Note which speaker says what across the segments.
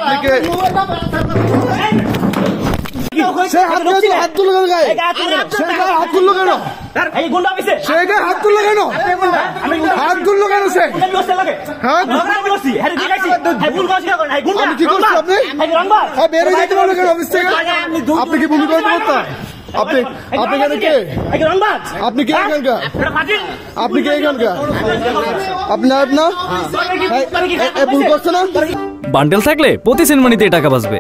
Speaker 1: আপনি কে? সে হাত তুললো কেন গায়ে? সে গায়ে হাত তুললো কেন? সে গায়ে হাত তুললো কেন? হাত তুললো কেন সে? আমি কি করছি আপনি? হ্যাঁ বেরোয় যেতে পারলো কেন অফিস থেকে? আপনি কি ভূমি করতে পারতেন? আপনি কেন কে? আপনি কে এখানকার? আপনি কে এখানকার? আপনি না ভুল করছে না?
Speaker 2: বান্ডেল থাকলে প্রতি সেনমানিতে টাকা বাঁচবে।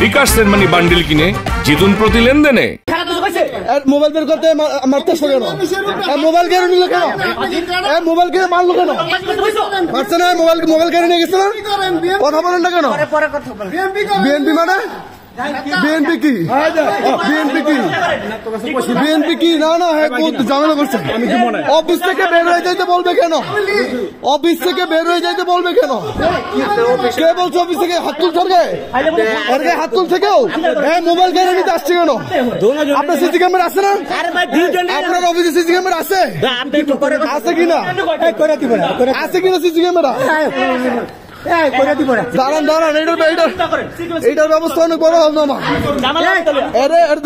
Speaker 3: বিকাশ সেনমানি বান্ডেল কিনে জিতুন প্রতি লেনদেনে।
Speaker 1: মোবাইল বের করতে মারতেছো কেন? মোবাইল কেড়ে নিল কেন? মোবাইল কেড়ে মারলো কেন? মারছে না? মোবাইল কেড়ে নিয়ে গেছে না? কথা বলেন না কেন? বিএনপি মানে বিএনপি কি? বিএনপি কি? না হ্যাঁ ঝামেলা করছে। অফিস থেকে বের হয়ে যাইতে বলবে কেন? অফিস থেকে বের হয়ে যাইতে বলবে কেন? কে বলছে অফিস থেকে হাত তুল থাকে? হাত তুল থেকেও হ্যাঁ মোবাইল কেড়ে নিতে আসছে কেন? আপনার সিসি ক্যামেরা আছে না? আপনার অফিসে সিসি ক্যামেরা আছে? আছে কিনা? আছে কিনা সিসি ক্যামেরা? দাঁড়ান এইটার ব্যবস্থা অনেক বড় হবে না।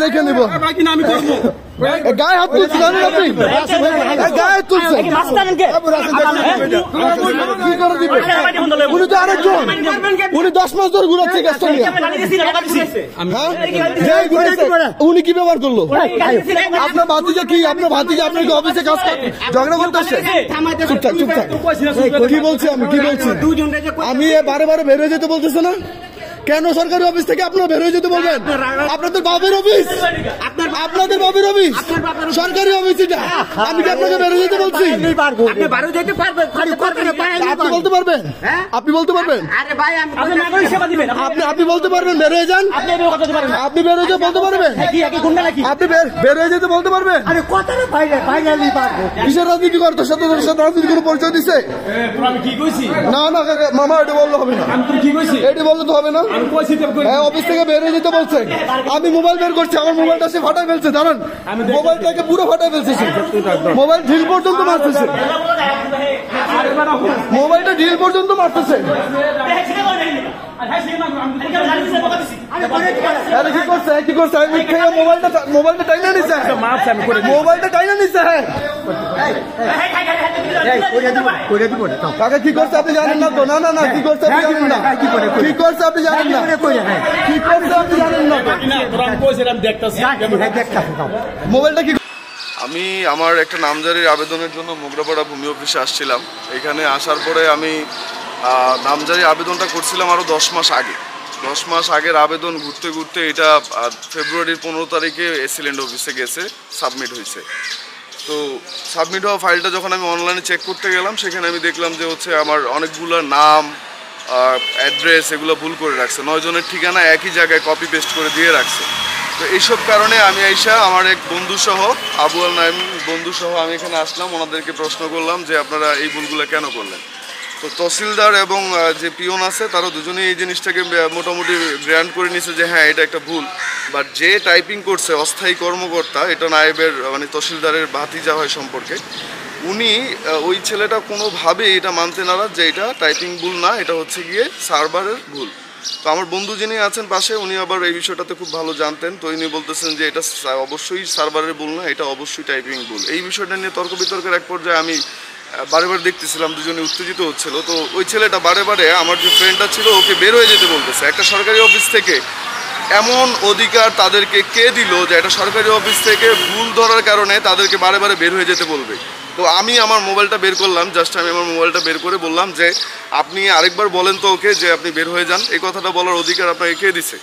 Speaker 1: দেখে নিব। গায়ে হাত তুলছে জানেন আপনি? গায়ে হাত তুলছে কি করে দিবে? উনি তো আরেকজন, উনি 10 মাস ধরে ঘুরাচ্ছে গ্যাসটা নিয়ে। উনি কি ব্যবহার করলো? আপনার ভাতিজা কি? আপনার ভাতিজা আপনার কি অফিসে কাজ ঝগড়া করতে আসছে? চুপচাপ কি বলছি আমি বারে বের হয়ে যেতে বলতেছে না কেন? সরকারি অফিস থেকে আপনারা বের হয়ে যেতে বলবেন? আপনাদের বাপের অফিস, আপনাদের বাপের অফিস, সরকারি অফিস এটা। আমি কি আপনাকে বের হয়ে যেতে বলছি? আপনি বলতে পারবেন? আপনি বলতে পারবেন? আপনি বলতে পারবেন বের হয়ে যান? আপনি বের হয়ে যেতে বলতে পারবেন? আপনি বের হয়ে যেতে বলতে পারবেন? কিসের রাজনীতি করতো? সাথে রাজনীতি কোনো পরিচয় দিচ্ছে না? মামা এটা বললে হবে না, এটা বললে তো হবে না। অফিস থেকে বের হয়ে যেতে বলছে। আমি মোবাইল বের করছি, আমার মোবাইলটা সে ফাটাই ফেলছে। জানেন মোবাইলটাকে পুরো ফাটাই ফেলছে। মোবাইল ঢিল পর্যন্ত মারতেছে, মোবাইলটা ঢিল পর্যন্ত মারতেছে। কি করছে? মোবাইলটা টাইনা নিচ্ছে, মোবাইলটা টাইনা নিচ্ছে। কাকা কি করছে আপনি জানেন না তো? না কি করছে আপনি জানেন না? কি করছে আপনি জানেন না? কি করছে আপনি জানেন না? মোবাইলটা কি? আমি আমার একটা নামজারির আবেদনের জন্য মোগরাপাড়া ভূমি অফিসে আসছিলাম। এখানে আসার পরে আমি নামজারি আবেদনটা করছিলাম আরও 10 মাস আগে। 10 মাস আগের আবেদন ঘুরতে এটা ফেব্রুয়ারির 15 তারিখে এসিল্যান্ড অফিসে গেছে, সাবমিট হয়েছে। তো সাবমিট হওয়া ফাইলটা যখন আমি অনলাইনে চেক করতে গেলাম, সেখানে আমি দেখলাম যে আমার অনেকগুলো নাম, অ্যাড্রেস এগুলো ভুল করে রাখছে। 9 জনের ঠিকানা একই জায়গায় কপি পেস্ট করে দিয়ে রাখছে। তো এইসব কারণে আমি আমার এক বন্ধুসহ, আবু আল নাইম বন্ধুসহ আমি এখানে আসলাম। ওনাদেরকে প্রশ্ন করলাম যে আপনারা এই ভুলগুলো কেন করলেন? তো তহসিলদার এবং যে পিয়ন আছে তারা দুজনেই এই জিনিসটাকে মোটামুটি গ্র্যান্ড করে নিছে যে হ্যাঁ এটা একটা ভুল। বাট যে টাইপিং করছে অস্থায়ী কর্মকর্তা, এটা নায়েবের তহসিলদারের ভাতিজা হয় সম্পর্কে, উনি ওই ছেলেটা কোনোভাবেই এটা মানতে নারাজ যে এটা টাইপিং ভুল না, এটা হচ্ছে গিয়ে সার্ভারের ভুল। তো আমার বন্ধু যিনি আছেন পাশে, উনি আবার এই বিষয়টাতে খুব ভালো জানতেন। তো উনি বলতেছেন যে এটা অবশ্যই সার্ভারের ভুল না, এটা অবশ্যই টাইপিং ভুল। এই বিষয়টা নিয়ে তর্ক বিতর্কের এক পর্যায়ে আমি বারে দেখতেছিলাম দুজনে উত্তেজিত হচ্ছিল। তো ওই ছেলেটা বারে আমার যে ফ্রেন্ডটা ছিল ওকে বের হয়ে যেতে বলতেছে। একটা সরকারি অফিস থেকে এমন অধিকার তাদেরকে কে দিল যে একটা সরকারি অফিস থেকে ভুল ধরার কারণে তাদেরকে বারে বের হয়ে যেতে বলবে? তো আমি আমার মোবাইলটা বের করলাম, আমি আমার মোবাইলটা বের করে বললাম যে আপনি আরেকবার বলেন তো ওকে যে আপনি বের হয়ে যান। এই কথাটা বলার অধিকার আপনাকে কে দিছে?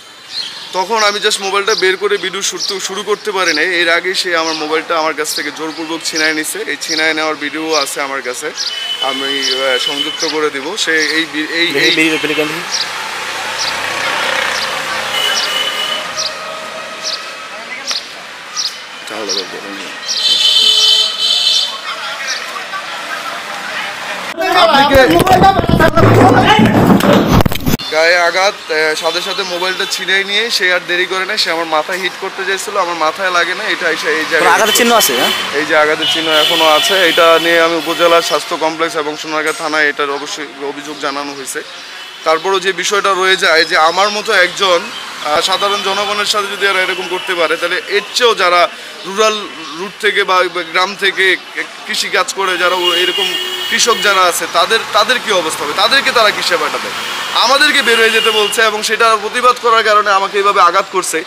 Speaker 1: তখন আমি জাস্ট মোবাইলটা বের করে ভিডিও শুরু করতে পারি নাই। এর আগে সে আমার মোবাইলটা আমার কাছ থেকে জোরপূর্বক ছিনায় নিছে। এই ছিনায় নেওয়ার ভিডিও আছে আমার কাছে, আমি সংযুক্ত করে দিব। সে গায়ে আঘাত, সাথে মোবাইলটা ছিনাই নিয়ে সে আর দেরি করে না, সে আমার মাথায় হিট করতে চাইছিল। আমার মাথায় লাগে না, এটা এই জায়গায় আঘাতের চিহ্ন আছে। এই যে আঘাতের চিহ্ন এখনো আছে। এটা নিয়ে আমি উপজেলা স্বাস্থ্য কমপ্লেক্স এবং সোনারগাঁ থানায় এটার অবশ্যই অভিযোগ জানানো হয়েছে। তারপরও যে বিষয়টা রয়ে যায় যে আমার মতো একজন সাধারণ জনগণের সাথে যদি এরা এরকম করতে পারে, তাহলে এর চেয়েও যারা রুরাল রুট থেকে বা গ্রাম থেকে কৃষি কাজ করে যারা এরকম কৃষক যারা আছে তাদের কি অবস্থা হবে? তাদেরকে তারা কিসে পাঠাবে? আমাদেরকে বের হয়ে যেতে বলছে এবং সেটা প্রতিবাদ করার কারণে আমাকে এইভাবে আঘাত করছে।